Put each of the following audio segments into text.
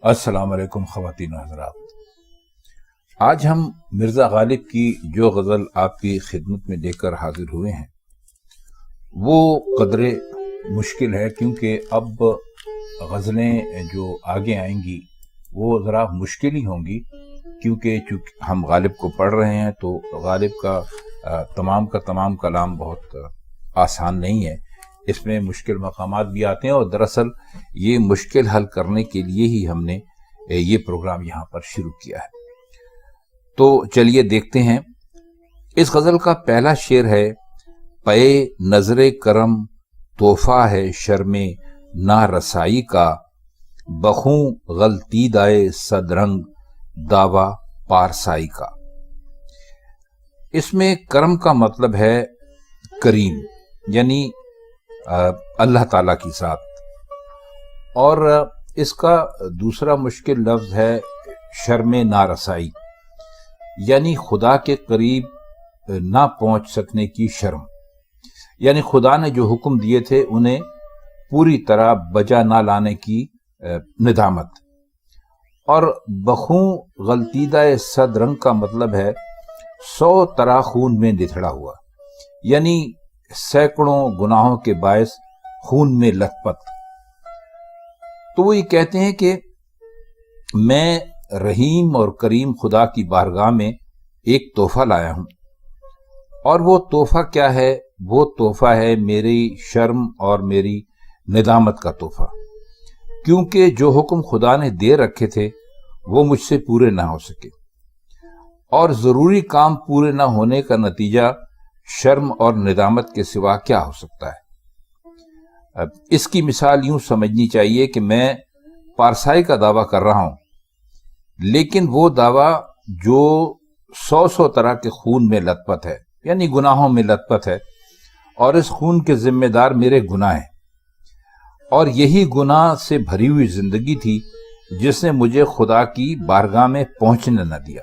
السلام علیکم خواتین و حضرات، آج ہم مرزا غالب کی جو غزل آپ کی خدمت میں لے کر حاضر ہوئے ہیں وہ قدرے مشکل ہے، کیونکہ اب غزلیں جو آگے آئیں گی وہ ذرا مشکل ہی ہوں گی، کیونکہ ہم غالب کو پڑھ رہے ہیں تو غالب کا تمام کلام بہت آسان نہیں ہے، اس میں مشکل مقامات بھی آتے ہیں، اور دراصل یہ مشکل حل کرنے کے لیے ہی ہم نے یہ پروگرام یہاں پر شروع کیا ہے۔ تو چلیے دیکھتے ہیں۔ اس غزل کا پہلا شعر ہے: پے نظر کرم تحفہ ہے شرم نارسائی کا، بخوں غلطی دائے صدرنگ دعوی پارسائی کا۔ اس میں کرم کا مطلب ہے کریم، یعنی اللہ تعالیٰ کی ذات، اور اس کا دوسرا مشکل لفظ ہے شرم نارسائی، یعنی خدا کے قریب نہ پہنچ سکنے کی شرم، یعنی خدا نے جو حکم دیے تھے انہیں پوری طرح بجا نہ لانے کی ندامت۔ اور بخوں غلطیدہ صد رنگ کا مطلب ہے 100 طرح خون میں لتھڑا ہوا، یعنی سینکڑوں گناہوں کے باعث خون میں لت پت۔ تو وہ یہ کہتے ہیں کہ میں رحیم اور کریم خدا کی بارگاہ میں ایک تحفہ لایا ہوں، اور وہ تحفہ کیا ہے؟ وہ تحفہ ہے میری شرم اور میری ندامت کا تحفہ، کیونکہ جو حکم خدا نے دے رکھے تھے وہ مجھ سے پورے نہ ہو سکے، اور ضروری کام پورے نہ ہونے کا نتیجہ شرم اور ندامت کے سوا کیا ہو سکتا ہے؟ اس کی مثال یوں سمجھنی چاہیے کہ میں پارسائی کا دعویٰ کر رہا ہوں، لیکن وہ دعویٰ جو 100 طرح کے خون میں لت پت ہے، یعنی گناہوں میں لت پت ہے، اور اس خون کے ذمہ دار میرے گناہ ہیں، اور یہی گناہ سے بھری ہوئی زندگی تھی جس نے مجھے خدا کی بارگاہ میں پہنچنے نہ دیا۔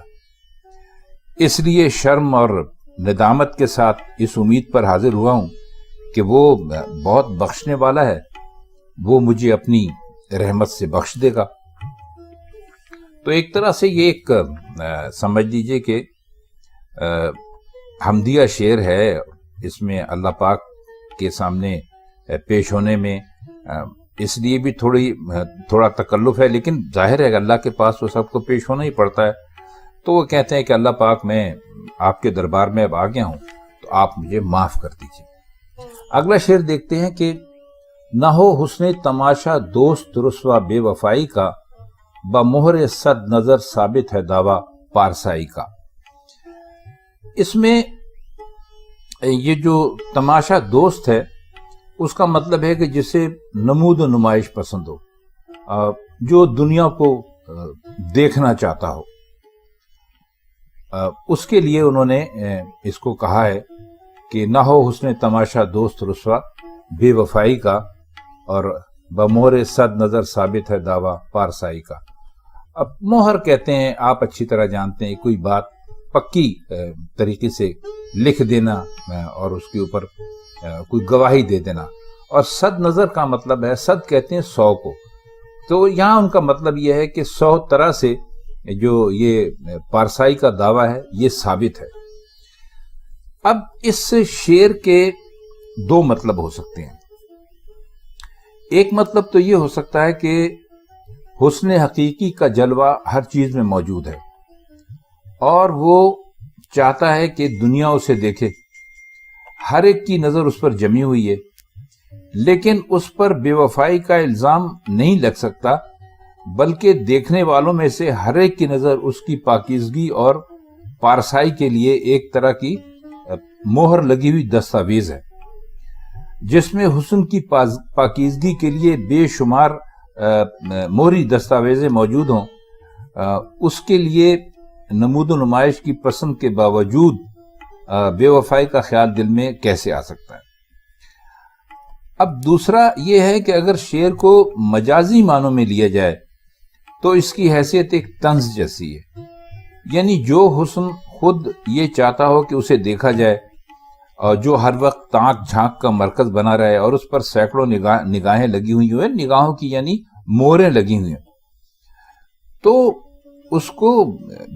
اس لیے شرم اور ندامت کے ساتھ اس امید پر حاضر ہوا ہوں کہ وہ بہت بخشنے والا ہے، وہ مجھے اپنی رحمت سے بخش دے گا۔ تو ایک طرح سے یہ ایک سمجھ لیجئے کہ حمدیہ شعر ہے، اس میں اللہ پاک کے سامنے پیش ہونے میں اس لیے بھی تھوڑا تکلف ہے، لیکن ظاہر ہے کہ اللہ کے پاس وہ سب کو پیش ہونا ہی پڑتا ہے۔ تو وہ کہتے ہیں کہ اللہ پاک، میں آپ کے دربار میں اب آ گیا ہوں، تو آپ مجھے معاف کر دیجیے۔ اگلا شعر دیکھتے ہیں کہ نہ ہو حسن تماشا دوست رسوا بے وفائی کا، بمہر صد نظر ثابت ہے دعویٰ پارسائی کا۔ اس میں یہ جو تماشا دوست ہے اس کا مطلب ہے کہ جسے نمود و نمائش پسند ہو، جو دنیا کو دیکھنا چاہتا ہو، اس کے لیے انہوں نے اس کو کہا ہے کہ نہ ہو حسن تماشا دوست رسوا بے وفائی کا، اور بمہر صد نظر ثابت ہے دعویٰ پارسائی کا۔ اب مہر کہتے ہیں، آپ اچھی طرح جانتے ہیں، کوئی بات پکی طریقے سے لکھ دینا اور اس کے اوپر کوئی گواہی دے دینا، اور صد نظر کا مطلب ہے، صد کہتے ہیں 100 کو، تو یہاں ان کا مطلب یہ ہے کہ 100 طرح سے جو یہ پارسائی کا دعویٰ ہے یہ ثابت ہے۔ اب اس شعر کے 2 مطلب ہو سکتے ہیں۔ ایک مطلب تو یہ ہو سکتا ہے کہ حسن حقیقی کا جلوہ ہر چیز میں موجود ہے، اور وہ چاہتا ہے کہ دنیا اسے دیکھے، ہر ایک کی نظر اس پر جمی ہوئی ہے، لیکن اس پر بے وفائی کا الزام نہیں لگ سکتا، بلکہ دیکھنے والوں میں سے ہر ایک کی نظر اس کی پاکیزگی اور پارسائی کے لیے ایک طرح کی مہر لگی ہوئی دستاویز ہے، جس میں حسن کی پاکیزگی کے لیے بے شمار مہری دستاویزیں موجود ہوں، اس کے لیے نمود و نمائش کی پسند کے باوجود بے وفائی کا خیال دل میں کیسے آ سکتا ہے؟ اب دوسرا یہ ہے کہ اگر شعر کو مجازی معنوں میں لیا جائے تو اس کی حیثیت ایک طنز جیسی ہے، یعنی جو حسن خود یہ چاہتا ہو کہ اسے دیکھا جائے، اور جو ہر وقت تانک جھانک کا مرکز بنا رہے اور اس پر سینکڑوں نگاہیں لگی ہوئی ہیں، نگاہوں کی یعنی موریں لگی ہوئی ہیں، تو اس کو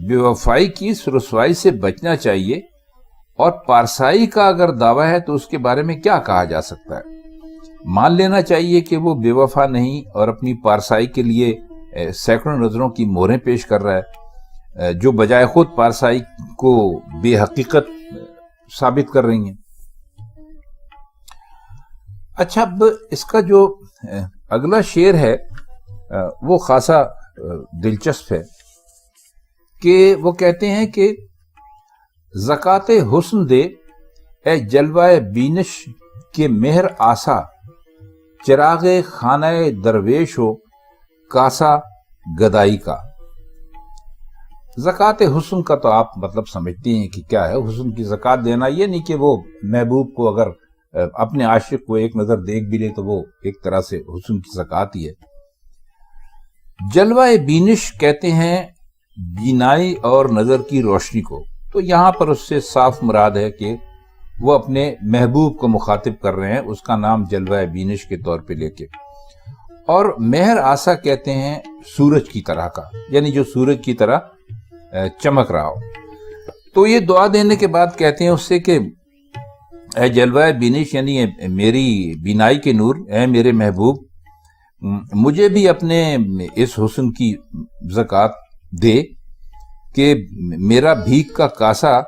بے وفائی کی اس رسوائی سے بچنا چاہیے، اور پارسائی کا اگر دعویٰ ہے تو اس کے بارے میں کیا کہا جا سکتا ہے؟ مان لینا چاہیے کہ وہ بے وفا نہیں اور اپنی پارسائی کے لیے سینکڑوں نظروں کی مہریں پیش کر رہا ہے، جو بجائے خود پارسائی کو بے حقیقت ثابت کر رہی ہیں۔ اچھا، اب اس کا جو اگلا شعر ہے وہ خاصا دلچسپ ہے، کہ وہ کہتے ہیں کہ زکات حسن دے اے جلوہ بینش کے مہر آسا، چراغ خانہ درویش ہو کاسا گدائی کا۔ زکات حسن کا تو آپ مطلب سمجھتے ہیں کہ کیا ہے۔ حسن کی زکات دینا یہ نہیں کہ وہ محبوب کو اگر اپنے عاشق کو ایک نظر دیکھ بھی لے تو وہ ایک طرح سے حسن کی زکات ہی ہے۔ جلوہ بینش کہتے ہیں بینائی اور نظر کی روشنی کو، تو یہاں پر اس سے صاف مراد ہے کہ وہ اپنے محبوب کو مخاطب کر رہے ہیں، اس کا نام جلوہ بینش کے طور پہ لے کے۔ اور مہر آسا کہتے ہیں سورج کی طرح کا، یعنی جو سورج کی طرح چمک رہا ہو۔ تو یہ دعا دینے کے بعد کہتے ہیں اس سے کہ اے جلوہ بینش، یعنی میری بینائی کے نور، اے میرے محبوب، مجھے بھی اپنے اس حسن کی زکات دے کہ میرا بھیک کا کاسا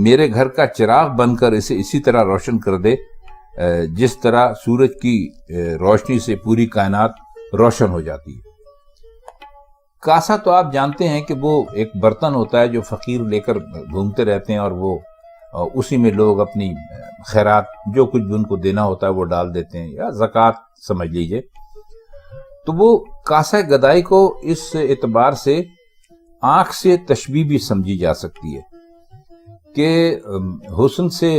میرے گھر کا چراغ بن کر اسے اسی طرح روشن کر دے جس طرح سورج کی روشنی سے پوری کائنات روشن ہو جاتی ہے۔ کاسا تو آپ جانتے ہیں کہ وہ ایک برتن ہوتا ہے جو فقیر لے کر گھومتے رہتے ہیں، اور وہ اسی میں لوگ اپنی خیرات جو کچھ بھی ان کو دینا ہوتا ہے وہ ڈال دیتے ہیں، یا زکوٰۃ سمجھ لیجئے۔ تو وہ کاسا گدائی کو اس اعتبار سے آنکھ سے تشبیہ بھی سمجھی جا سکتی ہے کہ حسن سے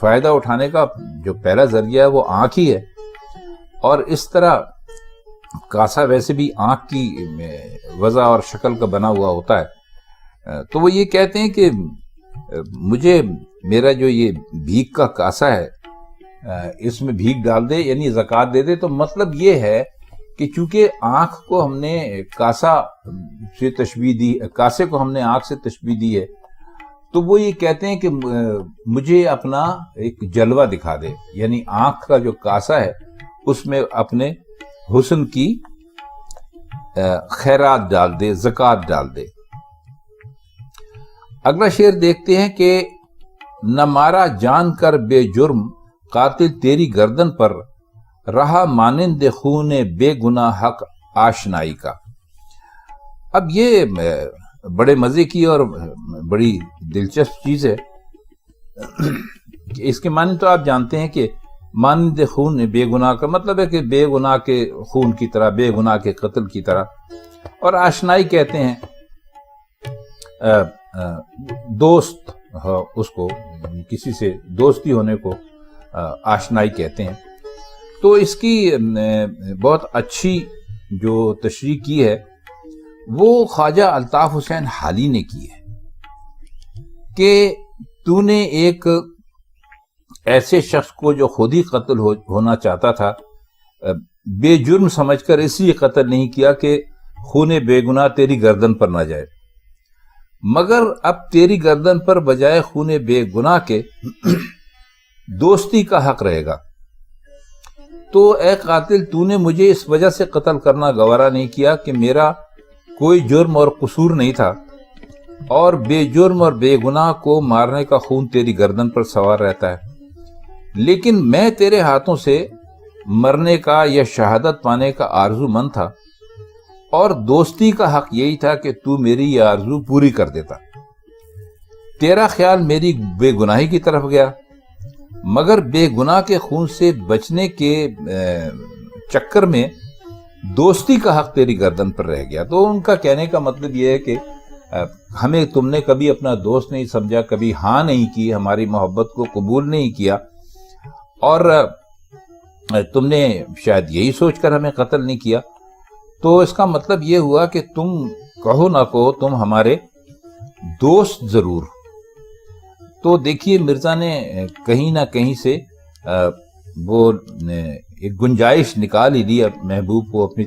فائدہ اٹھانے کا جو پہلا ذریعہ ہے وہ آنکھ ہی ہے، اور اس طرح کاسا ویسے بھی آنکھ کی وضع اور شکل کا بنا ہوا ہوتا ہے۔ تو وہ یہ کہتے ہیں کہ مجھے میرا جو یہ بھیک کا کاسا ہے اس میں بھیک ڈال دے، یعنی زکوٰۃ دے دے۔ تو مطلب یہ ہے کہ چونکہ آنکھ کو ہم نے کاسا سے تشبیہ دی، کاسے کو ہم نے آنکھ سے تشبیہ دی ہے، تو وہ یہ کہتے ہیں کہ مجھے اپنا ایک جلوہ دکھا دے، یعنی آنکھ کا جو کاسا ہے اس میں اپنے حسن کی خیرات ڈال دے، زکوٰۃ ڈال دے۔ اگلا شعر دیکھتے ہیں کہ نہ مارا جان کر بے جرم قاتل تیری گردن پر، رہا مانند خون بے گناہ حق آشنائی کا۔ اب یہ بڑے مزے کی اور بڑی دلچسپ چیز ہے کہ اس کے معنی تو آپ جانتے ہیں کہ مانند خون بے گناہ کا مطلب ہے کہ بے گناہ کے خون کی طرح، بے گناہ کے قتل کی طرح، اور آشنائی کہتے ہیں دوست، اس کو کسی سے دوستی ہونے کو آشنائی کہتے ہیں۔ تو اس کی بہت اچھی جو تشریح کی ہے وہ خواجہ الطاف حسین حالی نے کی ہے کہ تو نے ایک ایسے شخص کو جو خود ہی قتل ہونا چاہتا تھا بے جرم سمجھ کر اس لیے قتل نہیں کیا کہ خون بے گناہ تیری گردن پر نہ جائے، مگر اب تیری گردن پر بجائے خون بے گناہ کے دوستی کا حق رہے گا۔ تو اے قاتل، تو نے مجھے اس وجہ سے قتل کرنا گوارا نہیں کیا کہ میرا کوئی جرم اور قصور نہیں تھا، اور بے جرم اور بے گناہ کو مارنے کا خون تیری گردن پر سوار رہتا ہے، لیکن میں تیرے ہاتھوں سے مرنے کا یا شہادت پانے کا آرزو مند تھا، اور دوستی کا حق یہی تھا کہ تو میری یہ آرزو پوری کر دیتا۔ تیرا خیال میری بے گناہی کی طرف گیا، مگر بے گناہ کے خون سے بچنے کے چکر میں دوستی کا حق تیری گردن پر رہ گیا۔ تو ان کا کہنے کا مطلب یہ ہے کہ ہمیں تم نے کبھی اپنا دوست نہیں سمجھا، کبھی ہاں نہیں کی، ہماری محبت کو قبول نہیں کیا، اور تم نے شاید یہی سوچ کر ہمیں قتل نہیں کیا۔ تو اس کا مطلب یہ ہوا کہ تم کہو نہ کہو تم ہمارے دوست ضرور۔ تو دیکھیے مرزا نے کہیں نہ کہیں سے وہ ایک گنجائش نکال ہی لی محبوب کو اپنی